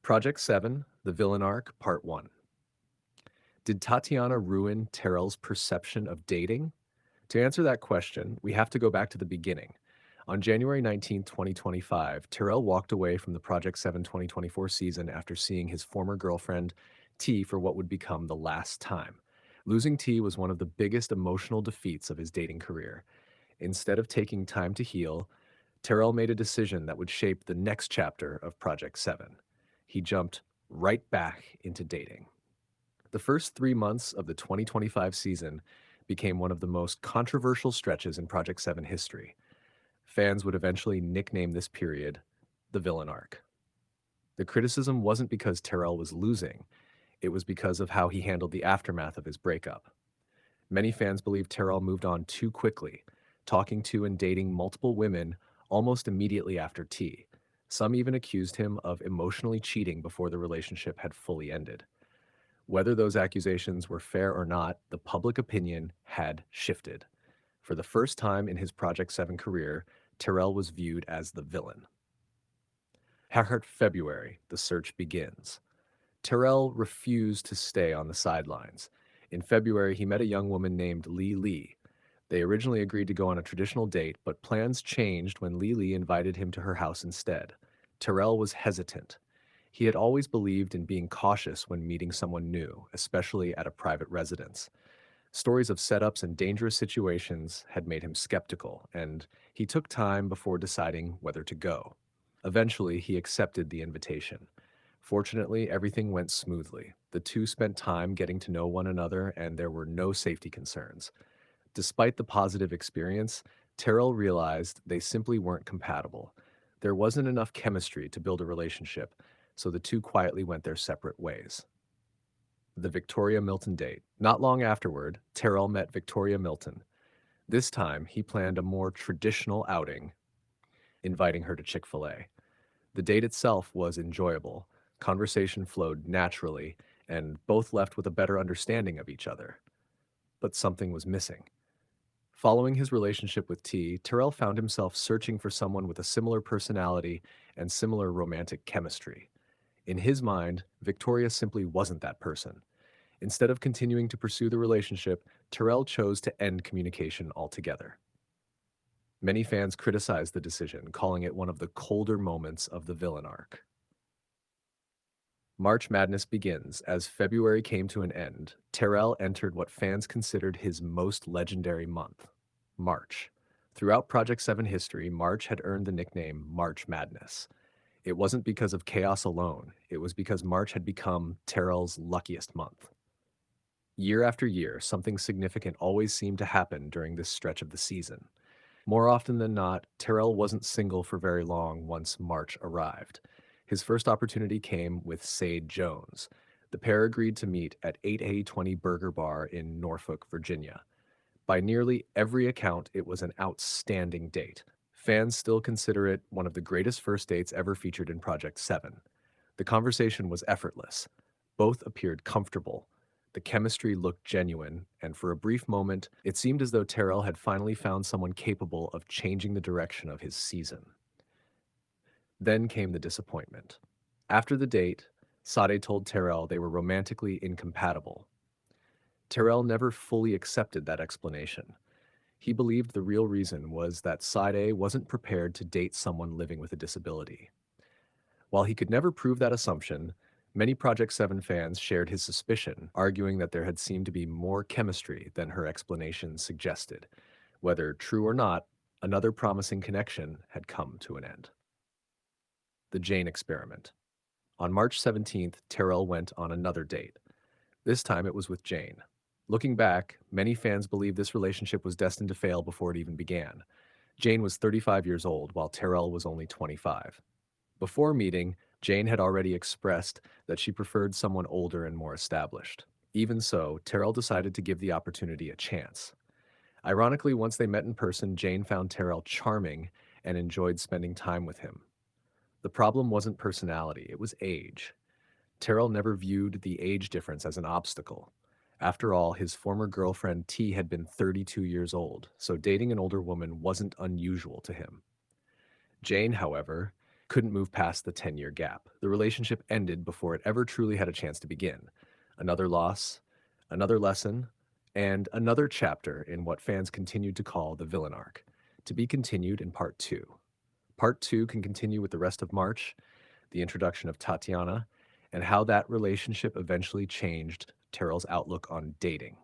Project 7, The Villain Arc, Part 1. Did Tatiana ruin Terrell's perception of dating? To answer that question, we have to go back to the beginning. On January 19th, 2025, Terrell walked away from the Project 7 2024 season after seeing his former girlfriend, T, for what would become the last time. Losing T was one of the biggest emotional defeats of his dating career. Instead of taking time to heal, Terrell made a decision that would shape the next chapter of Project 7. He jumped right back into dating. The first 3 months of the 2025 season became one of the most controversial stretches in Project 7 history. Fans would eventually nickname this period the villain arc. The criticism wasn't because Terrell was losing, it was because of how he handled the aftermath of his breakup. Many fans believe Terrell moved on too quickly, talking to and dating multiple women almost immediately after T. Some even accused him of emotionally cheating before the relationship had fully ended. Whether those accusations were fair or not, the public opinion had shifted. For the first time in his Project 7 career, Terrell was viewed as the villain. February, the search begins. Terrell refused to stay on the sidelines. In February, he met a young woman named Lee. They originally agreed to go on a traditional date, but plans changed when Lee invited him to her house instead. Terrell was hesitant. He had always believed in being cautious when meeting someone new, especially at a private residence. Stories of setups and dangerous situations had made him skeptical, and he took time before deciding whether to go. Eventually, he accepted the invitation. Fortunately, everything went smoothly. The two spent time getting to know one another, and there were no safety concerns. Despite the positive experience, Terrell realized they simply weren't compatible. There wasn't enough chemistry to build a relationship, so the two quietly went their separate ways. The Victoria Milton date. Not long afterward, Terrell met Victoria Milton. This time, he planned a more traditional outing, inviting her to Chick-fil-A. The date itself was enjoyable. Conversation flowed naturally, and both left with a better understanding of each other. But something was missing. Following his relationship with T, Terrell found himself searching for someone with a similar personality and similar romantic chemistry. In his mind, Victoria simply wasn't that person. Instead of continuing to pursue the relationship, Terrell chose to end communication altogether. Many fans criticized the decision, calling it one of the colder moments of the villain arc. March Madness begins. As February came to an end, Terrell entered what fans considered his most legendary month, March. Throughout Project 7 history, March had earned the nickname March Madness. It wasn't because of chaos alone, it was because March had become Terrell's luckiest month. Year after year, something significant always seemed to happen during this stretch of the season. More often than not, Terrell wasn't single for very long once March arrived. His first opportunity came with Sade Jones. The pair agreed to meet at 8A20 Burger Bar in Norfolk, Virginia. By nearly every account, it was an outstanding date. Fans still consider it one of the greatest first dates ever featured in Project 7. The conversation was effortless. Both appeared comfortable. The chemistry looked genuine, and for a brief moment, it seemed as though Terrell had finally found someone capable of changing the direction of his season. Then came the disappointment. After the date, Sade told Terrell they were romantically incompatible. Terrell never fully accepted that explanation. He believed the real reason was that Sade wasn't prepared to date someone living with a disability. While he could never prove that assumption, many Project 7 fans shared his suspicion, arguing that there had seemed to be more chemistry than her explanation suggested. Whether true or not, another promising connection had come to an end. The Jane experiment. On March 17th, Terrell went on another date. This time it was with Jane. Looking back, many fans believe this relationship was destined to fail before it even began. Jane was 35 years old, while Terrell was only 25. Before meeting, Jane had already expressed that she preferred someone older and more established. Even so, Terrell decided to give the opportunity a chance. Ironically, once they met in person, Jane found Terrell charming and enjoyed spending time with him. The problem wasn't personality, it was age. Terrell never viewed the age difference as an obstacle. After all, his former girlfriend T had been 32 years old, so dating an older woman wasn't unusual to him. Jane, however, couldn't move past the 10-year gap. The relationship ended before it ever truly had a chance to begin. Another loss, another lesson, and another chapter in what fans continued to call the villain arc, to be continued in part two. Part two can continue with the rest of March, the introduction of Tatiana, and how that relationship eventually changed Terrell's outlook on dating.